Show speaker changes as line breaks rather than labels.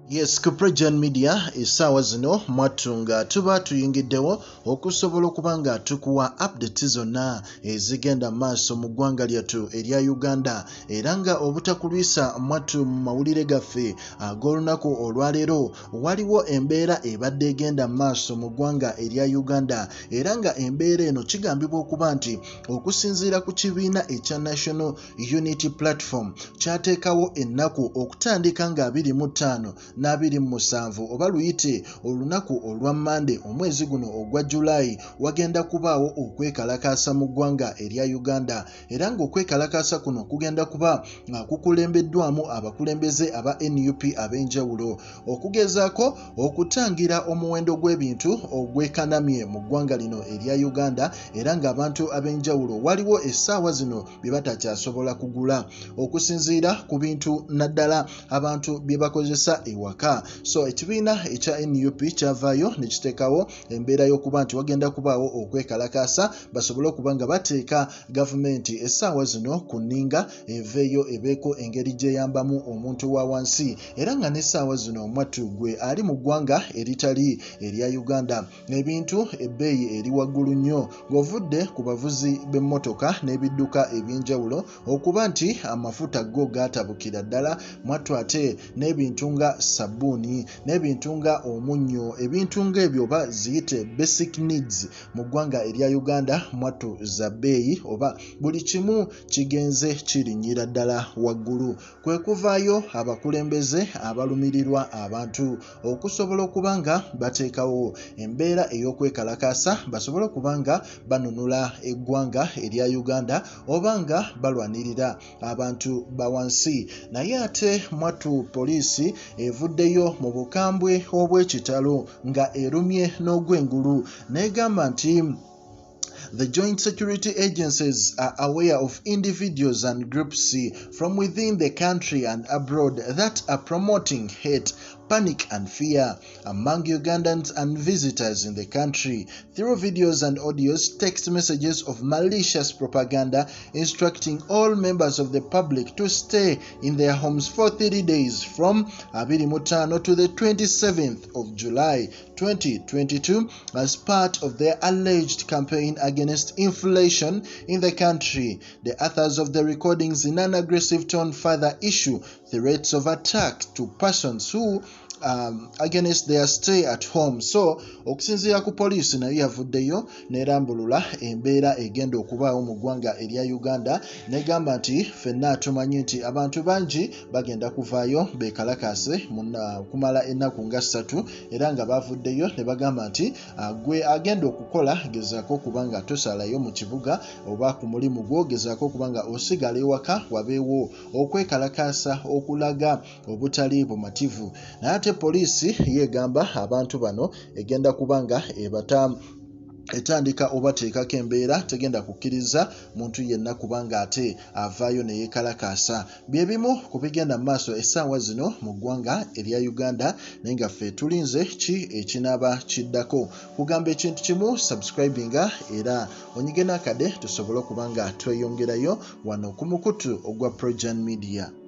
Yes, Kuprejan Media essaawa zino mwatunga tuba tuyingiddewo okusobola okubanga tukuwa update zonna ezigenda maaso mu ggwanga lyattu erya Uganda era nga obutakulwisa mwattu mu mawulire gaffe ag'olunaku olwaleero waliwo embeera ebadde egenda maaso mu ggwanga erya Uganda era nga embeera eno kigambibwa okuba nti okusinziira ku kibiina ekya National Unity Platform kyateekawo ennaku okutandika nga 25 na 27 oba luyite olunaku olwa Monday omwezi guno ogwa July wagenda kubaawo okwekalakaasa mu ggwanga erya Uganda era ng'okwekalakaasa kuno kugenda kuba kukulembeddwamu abakulembeze aba NUP ab'enjawulo okugezaako okutangira omuwendo gw'ebintu ogwekanamye mu ggwanga lino erya Uganda era ng'abantu ab'enjawulo waliwo essaawa zino bye batakyasobola kugula okusinziira ku bintu naddala abantu bye bakozesa ewaka. So ekibiina ekya NUP kyavaayo ne kiteekawo embeera y'okuba nti wagenda kubaawo okwekalakaasa basobole okuba nga bateeka gavumenti essaawa zino ku nninga eveeyo ebeeko engeri gyeyambamu omuntu wa wansi era nga n'essaawa zino mwattu gwe ali mu ggwanga eritali erya Uganda ebintu ebbeeyi eri waggulu nnyo ng'ovudde ku bavuzi b'emmotoka n'ebidduka eby'enjawulo okuba nti amafuta go gaatabukira ddala mwattu ate n'ebintu nga sabbuuni n'ebintu nga omunnyo ebintu ng'ebyo oba ziyite basic needs mu ggwanga erya Uganda mwattu za bbeeyi oba buli kimu kigenze kirinnyira ddala waggulu kwe kuvaayo abakulembeze abalumirirwa abantu okusobola okuba nga bateekawo embeera ey'okwekalakaasa basobole okuba nga banunula eggwanga erya Uganda oba nga balwanirira abantu bawansi naye ate mwattu poliisi evuddeyo mu bukambwe obw'ekitalo nga erumye n'ogw'engulu n'egamba nti the joint security agencies are aware of individuals and groups from within the country and abroad that are promoting hate, panic and fear among Ugandans and visitors in the country through videos and audios, text messages of malicious propaganda instructing all members of the public to stay in their homes for 30 days from 25 to the 27th of July 2022 as part of their alleged campaign against inflation in the country. The authors of the recordings in an aggressive tone further issue threats of attack to persons who against their stay at home. So okusinziira ku poliisi nayo yavuddeyo n'erambulula embeera egenda okubaawo mu ggwanga erya Uganda n'egamba nti ffenna tumanyi nti abantu bangi bagenda kuvaayo beekalakaase kumala ennaku nga 3 era nga bavuddeyo ne bagamba nti gwe agenda okukola gezaako okuba nga tosalayo mu kibuga oba ku mulimu gwo gezaako okuba nga osigala ewaka wabeewo okwekalakaasa okulaga obutali bumativu naye ate poliisi yeegamba abantu bano egenda kuba nga etandika obateekako embeera tegenda kukkiriza muntu yenna kubanga ate avaayo ne yeekalakaasa bye bimu ku bigenda mu maaso essaawa zino mu ggwanga erya Uganda naye nga ffe tulinze ki ekinaaba kiddako kugamba ekintu kimu subscribinga era onyige n'akade tusobole okuba nga tweyongerayo wano ku mukutu ogwa Projan Media.